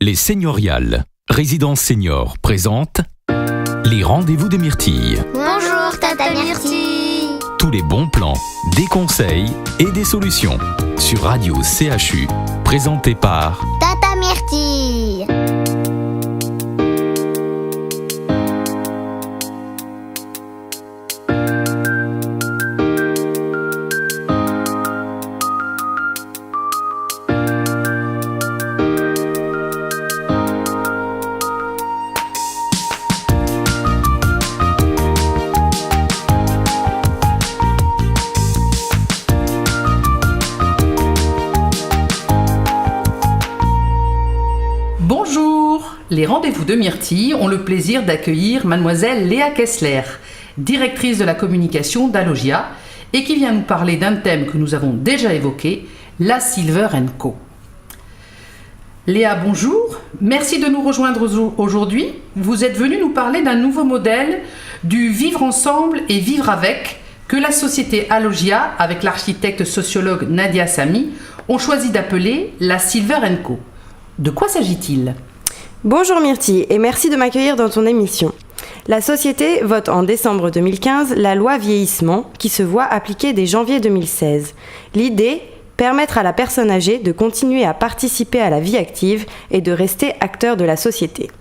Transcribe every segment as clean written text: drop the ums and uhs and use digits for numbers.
Les Seigneuriales, Résidence Senior présente les rendez-vous de Myrtille. Bonjour Tata Myrtille. Tous les bons plans, des conseils et des solutions sur Radio CHU, présenté par Tata Myrtille. Bonjour! Les rendez-vous de Myrtille ont le plaisir d'accueillir mademoiselle Léa Kessler, directrice de la communication d'Alogia, et qui vient nous parler d'un thème que nous avons déjà évoqué, la Silver & Co. Léa, bonjour. Merci de nous rejoindre aujourd'hui. Vous êtes venue nous parler d'un nouveau modèle du vivre ensemble et vivre avec que la société Alogia, avec l'architecte sociologue Nadia Sami, ont choisi d'appeler la Silver & Co. De quoi s'agit-il ? Bonjour Myrtille et merci de m'accueillir dans ton émission. La société vote en décembre 2015 la loi vieillissement qui se voit appliquée dès janvier 2016. L'idée, permettre à la personne âgée de continuer à participer à la vie active et de rester acteur de la société.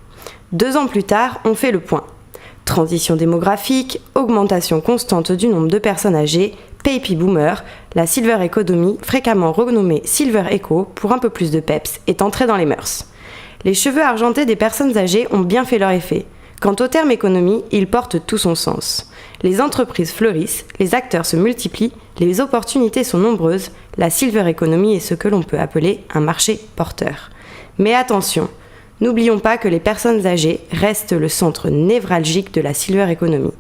2 ans plus tard, on fait le point. Transition démographique, augmentation constante du nombre de personnes âgées, Baby Boomer, la Silver Economy, fréquemment renommée Silver Eco pour un peu plus de peps, est entrée dans les mœurs. Les cheveux argentés des personnes âgées ont bien fait leur effet. Quant au terme économie, il porte tout son sens. Les entreprises fleurissent, les acteurs se multiplient, les opportunités sont nombreuses, la Silver Economy est ce que l'on peut appeler un marché porteur. Mais attention, n'oublions pas que les personnes âgées restent le centre névralgique de la Silver Economy.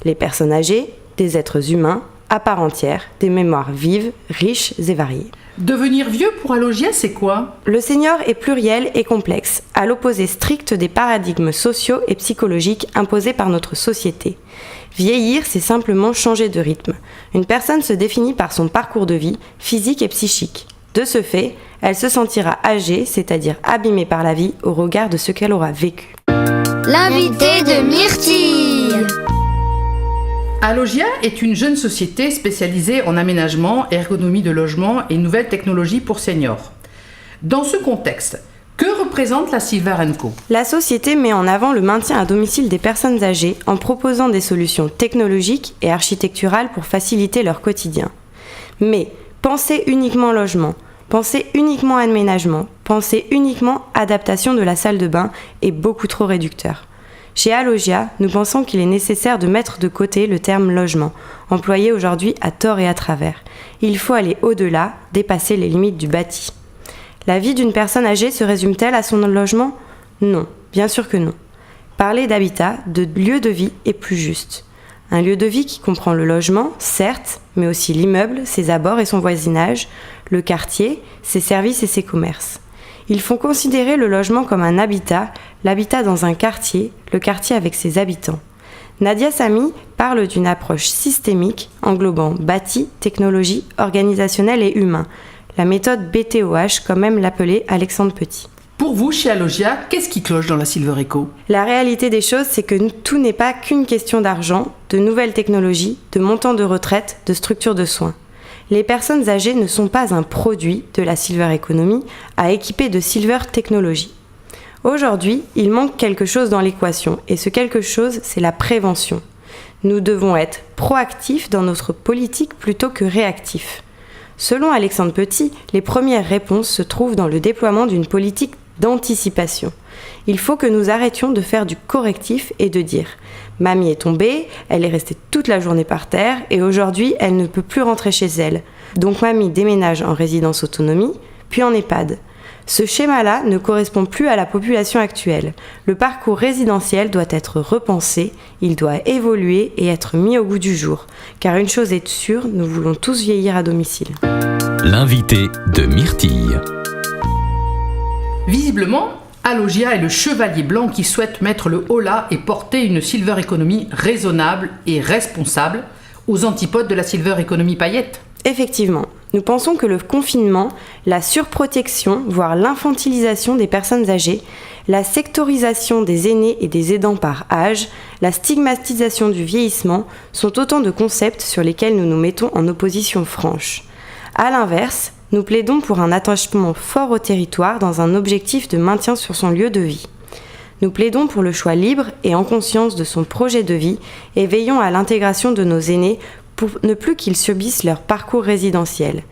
Les personnes âgées, des êtres humains, à part entière, des mémoires vives, riches et variées. Devenir vieux pour Alogia, c'est quoi ? Le senior est pluriel et complexe, à l'opposé strict des paradigmes sociaux et psychologiques imposés par notre société. Vieillir, c'est simplement changer de rythme. Une personne se définit par son parcours de vie, physique et psychique. De ce fait, elle se sentira âgée, c'est-à-dire abîmée par la vie au regard de ce qu'elle aura vécu. L'invité de Myrtille. Alogia est une jeune société spécialisée en aménagement, ergonomie de logement et nouvelles technologies pour seniors. Dans ce contexte, que représente la Silver & Co ? La société met en avant le maintien à domicile des personnes âgées en proposant des solutions technologiques et architecturales pour faciliter leur quotidien. Mais pensez uniquement logement, pensez uniquement aménagement, pensez uniquement adaptation de la salle de bain est beaucoup trop réducteur. Chez Alogia, nous pensons qu'il est nécessaire de mettre de côté le terme logement, employé aujourd'hui à tort et à travers. Il faut aller au-delà, dépasser les limites du bâti. La vie d'une personne âgée se résume-t-elle à son logement ? Non, bien sûr que non. Parler d'habitat, de lieu de vie est plus juste. Un lieu de vie qui comprend le logement, certes, mais aussi l'immeuble, ses abords et son voisinage, le quartier, ses services et ses commerces. Il faut considérer le logement comme un habitat, l'habitat dans un quartier, le quartier avec ses habitants. Nadia Sami parle d'une approche systémique englobant bâti, technologie, organisationnel et humain. La méthode BTOH, comme aime l'appeler Alexandre Petit. Pour vous, chez Alogia, qu'est-ce qui cloche dans la Silver Eco ? La réalité des choses, c'est que tout n'est pas qu'une question d'argent, de nouvelles technologies, de montants de retraite, de structures de soins. Les personnes âgées ne sont pas un produit de la Silver Economy à équiper de Silver Technology. Aujourd'hui, il manque quelque chose dans l'équation, et ce quelque chose, c'est la prévention. Nous devons être proactifs dans notre politique plutôt que réactifs. Selon Alexandre Petit, les premières réponses se trouvent dans le déploiement d'une politique d'anticipation. Il faut que nous arrêtions de faire du correctif et de dire « Mamie est tombée, elle est restée toute la journée par terre et aujourd'hui elle ne peut plus rentrer chez elle. Donc mamie déménage en résidence autonomie, puis en EHPAD. » Ce schéma-là ne correspond plus à la population actuelle. Le parcours résidentiel doit être repensé, il doit évoluer et être mis au goût du jour. Car une chose est sûre, nous voulons tous vieillir à domicile. L'invité de Myrtille. Visiblement, Alogia est le chevalier blanc qui souhaite mettre le holà et porter une Silver Economy raisonnable et responsable aux antipodes de la Silver Economy paillette. Effectivement, Nous pensons que le confinement, la surprotection, voire l'infantilisation des personnes âgées, la sectorisation des aînés et des aidants par âge, la stigmatisation du vieillissement sont autant de concepts sur lesquels nous nous mettons en opposition franche. À l'inverse, nous plaidons pour un attachement fort au territoire dans un objectif de maintien sur son lieu de vie. Nous plaidons pour le choix libre et en conscience de son projet de vie et veillons à l'intégration de nos aînés pour ne plus qu'ils subissent leur parcours résidentiel.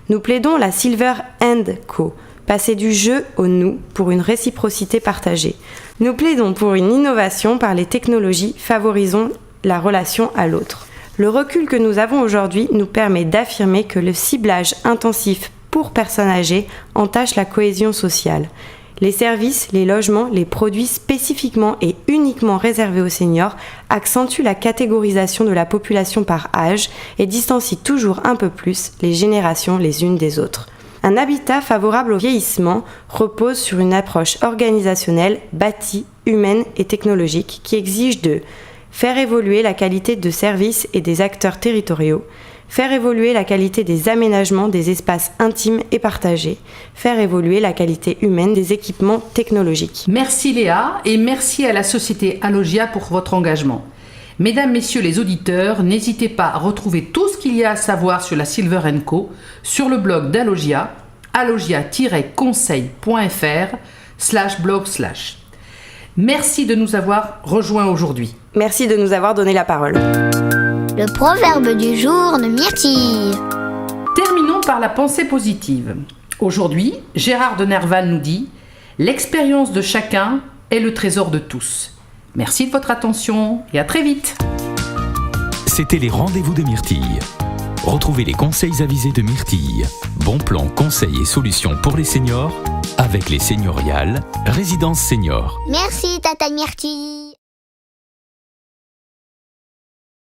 Nous plaidons la Silver & Co, passer du jeu au nous pour une réciprocité partagée. Nous plaidons pour une innovation par les technologies, favorisons la relation à l'autre. Le recul que nous avons aujourd'hui nous permet d'affirmer que le ciblage intensif pour personnes âgées entache la cohésion sociale. Les services, les logements, les produits spécifiquement et uniquement réservés aux seniors accentuent la catégorisation de la population par âge et distancient toujours un peu plus les générations les unes des autres. Un habitat favorable au vieillissement repose sur une approche organisationnelle, bâtie, humaine et technologique qui exige de faire évoluer la qualité de services et des acteurs territoriaux, faire évoluer la qualité des aménagements des espaces intimes et partagés, faire évoluer la qualité humaine des équipements technologiques. Merci Léa et merci à la société Alogia pour votre engagement. Mesdames, Messieurs les auditeurs, n'hésitez pas à retrouver tout ce qu'il y a à savoir sur la Silver & Co sur le blog d'Alogia, alogia-conseil.fr/blog/. Merci de nous avoir rejoints aujourd'hui. Merci de nous avoir donné la parole. Le proverbe du jour de Myrtille. Terminons par la pensée positive. Aujourd'hui, Gérard de Nerval nous dit « L'expérience de chacun est le trésor de tous ». Merci de votre attention et à très vite. C'était les rendez-vous de Myrtille. Retrouvez les conseils avisés de Myrtille. Bons plans, conseils et solutions pour les seniors avec les Senioriales, Résidences Seniors. Merci, Tata Myrtille.